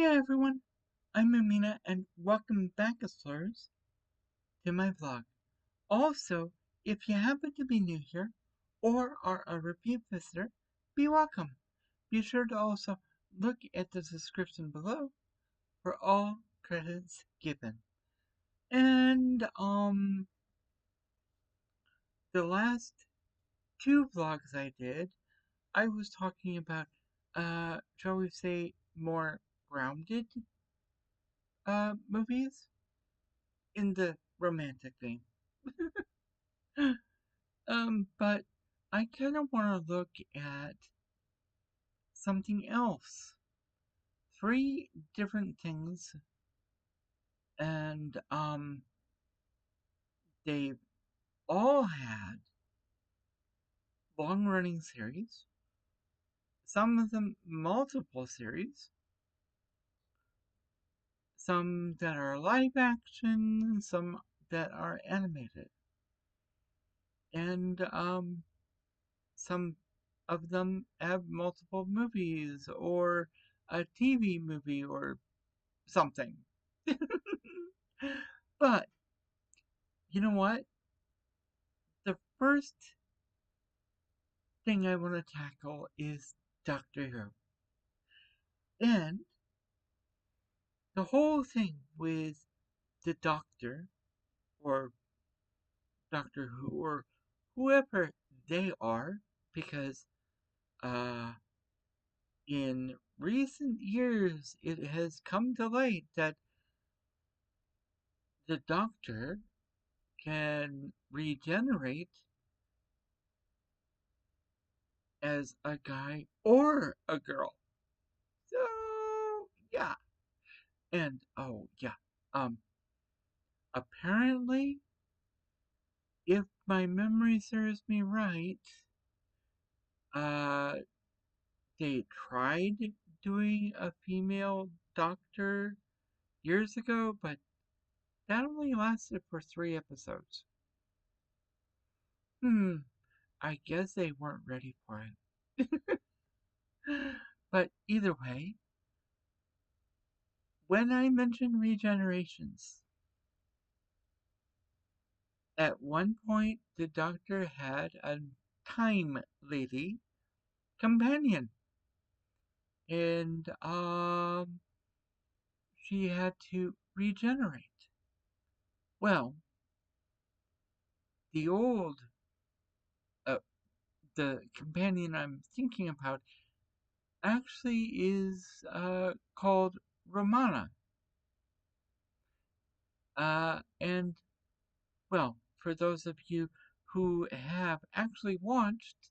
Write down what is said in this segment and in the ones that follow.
Hiya everyone, I'm Amena and welcome back, explorers, to my vlog. Also, if you happen to be new here or are a repeat visitor, be welcome. Be sure to also look at the description below for all credits given. And the last two vlogs I did, I was talking about shall we say more grounded movies in the romantic vein. But I kind of want to look at something else. Three different things, and they've all had long-running series. Some of them multiple series. Some that are live action, some that are animated. And some of them have multiple movies or a TV movie or something. But you know what? The first thing I want to tackle is Doctor Who. And the whole thing with the Doctor, or Doctor Who, or whoever they are, because in recent years it has come to light that the Doctor can regenerate as a guy or a girl. So, yeah. And, oh, yeah. Apparently, if my memory serves me right, uh, they tried doing a female doctor years ago, but that only lasted for 3 episodes. I guess they weren't ready for it. But either way, when I mention regenerations, at one point the Doctor had a Time Lady Companion, and she had to regenerate. Well, the old the companion I'm thinking about actually is called Romana. And, well, for those of you who have actually watched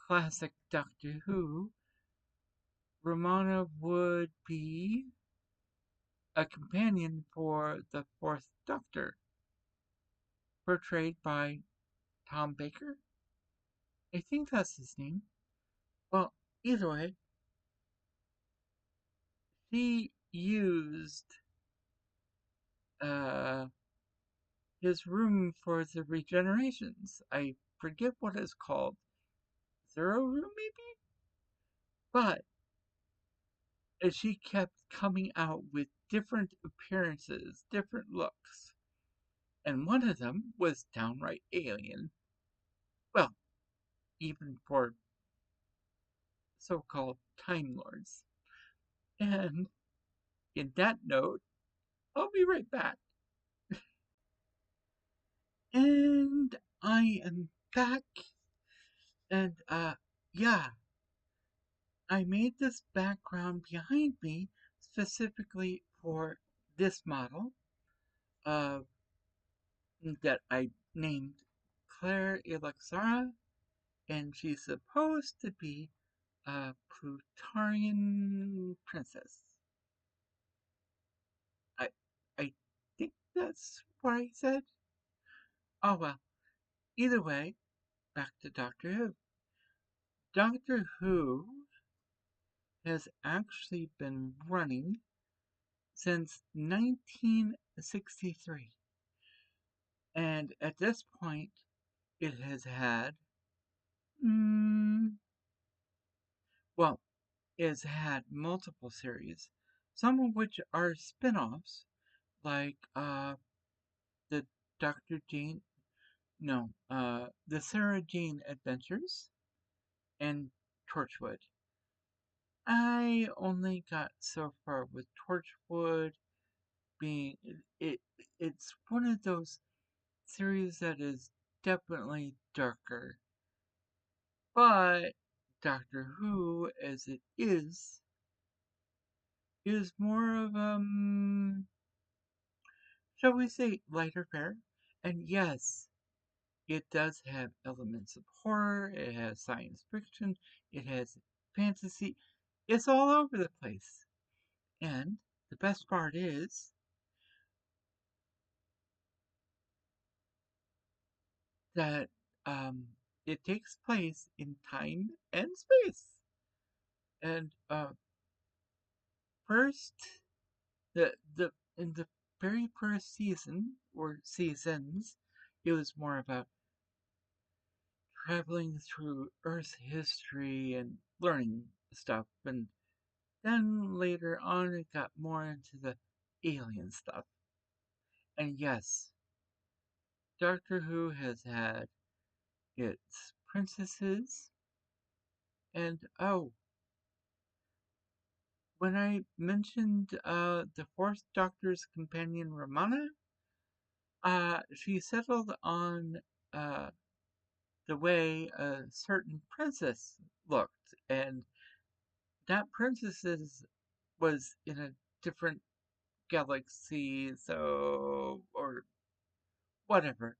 classic Doctor Who, Romana would be a companion for the fourth Doctor, portrayed by Tom Baker. I think that's his name. Well, either way, he used his room for the regenerations. I forget what it's called. Zero room, maybe? But she kept coming out with different appearances, different looks. And one of them was downright alien. Well, even for so-called Time Lords. And in that note, I'll be right back. And I am back. And, yeah, I made this background behind me specifically for this model that I named Claire Elixara, and she's supposed to be a Plutarian princess. I think that's what I said. Oh well, either way, back to Doctor Who. Doctor Who has actually been running since 1963. And at this point, it has had, well, it has had multiple series. some of which are spin offs, like the Dr. Jane, no, the Sarah Jane Adventures and Torchwood. I only got so far with Torchwood being it's one of those series that is definitely darker. But Doctor Who, as it is more of shall we say, lighter fare. And yes, it does have elements of horror, it has science fiction, it has fantasy. It's all over the place. And the best part is that um, it takes place in time and space. And first, the in the very first season or seasons, it was more about traveling through Earth's history and learning stuff, and then later on it got more into the alien stuff. And yes, Doctor Who has had its princesses, and oh, when I mentioned the fourth Doctor's companion Romana, she settled on uh, the way a certain princess looked, and that princess was in a different galaxy, so or whatever.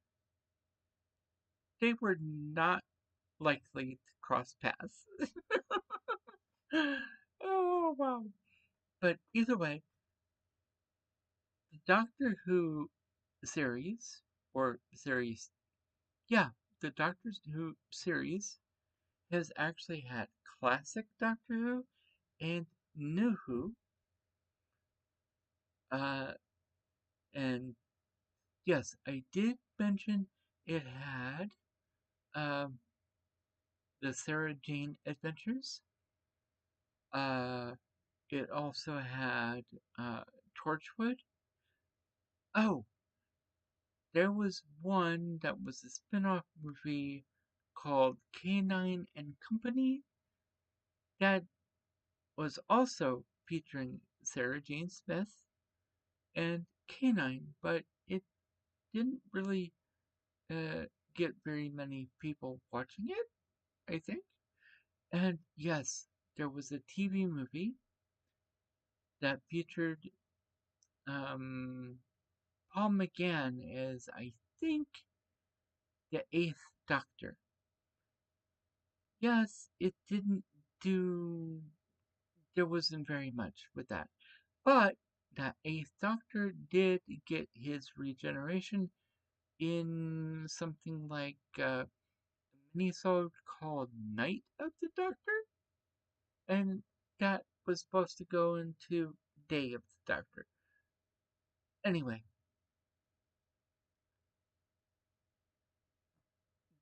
They were not likely to cross paths. Oh wow! But either way, the Doctor Who series or series, yeah, the Doctor Who series has actually had classic Doctor Who and New Who. Uh, and yes, I did mention it had um, the Sarah Jane Adventures. Uh, it also had Torchwood. Oh, there was one that was a spin off movie called Canine and Company that was also featuring Sarah Jane Smith and Canine, but it didn't really uh, get very many people watching it, I think. And yes, there was a TV movie that featured um, Paul McGann as, I think, the Eighth Doctor. Yes, it didn't do, there wasn't very much with that. But that Eighth Doctor did get his regeneration in something like a minisode called Night of the Doctor. And that was supposed to go into Day of the Doctor. Anyway,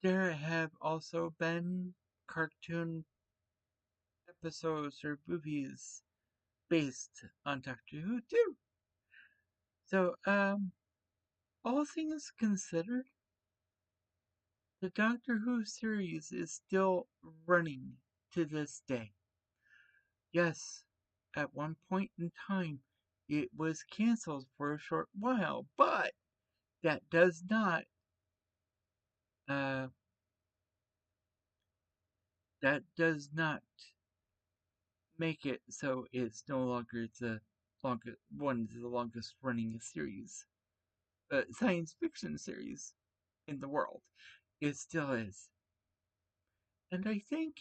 there have also been cartoon episodes or movies based on Doctor Who too. So, all things considered, the Doctor Who series is still running to this day. Yes, at one point in time, it was canceled for a short while, but that does not uh, that does not make it so it's no longer the longest one of the longest running series, science fiction series in the world. It still is, and I think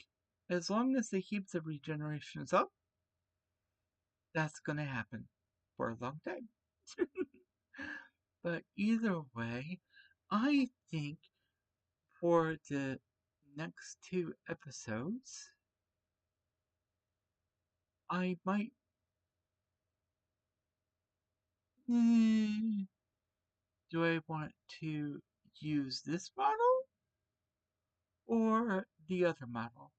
as long as they keep the regenerations up, that's going to happen for a long time. But either way, I think for the next two episodes, I might. Do I want to use this model or the other model?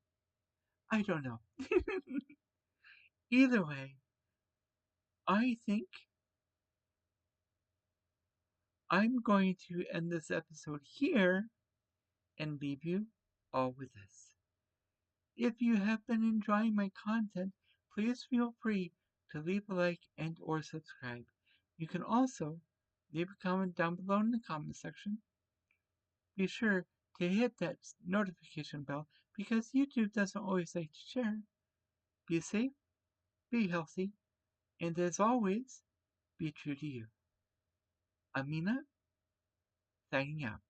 I don't know. Either way, I think I'm going to end this episode here and leave you all with this. If you have been enjoying my content, please feel free to leave a like and or subscribe. You can also leave a comment down below in the comment section. Be sure to hit that notification bell because YouTube doesn't always like to share. Be safe, be healthy, and as always, be true to you. Amena, signing out.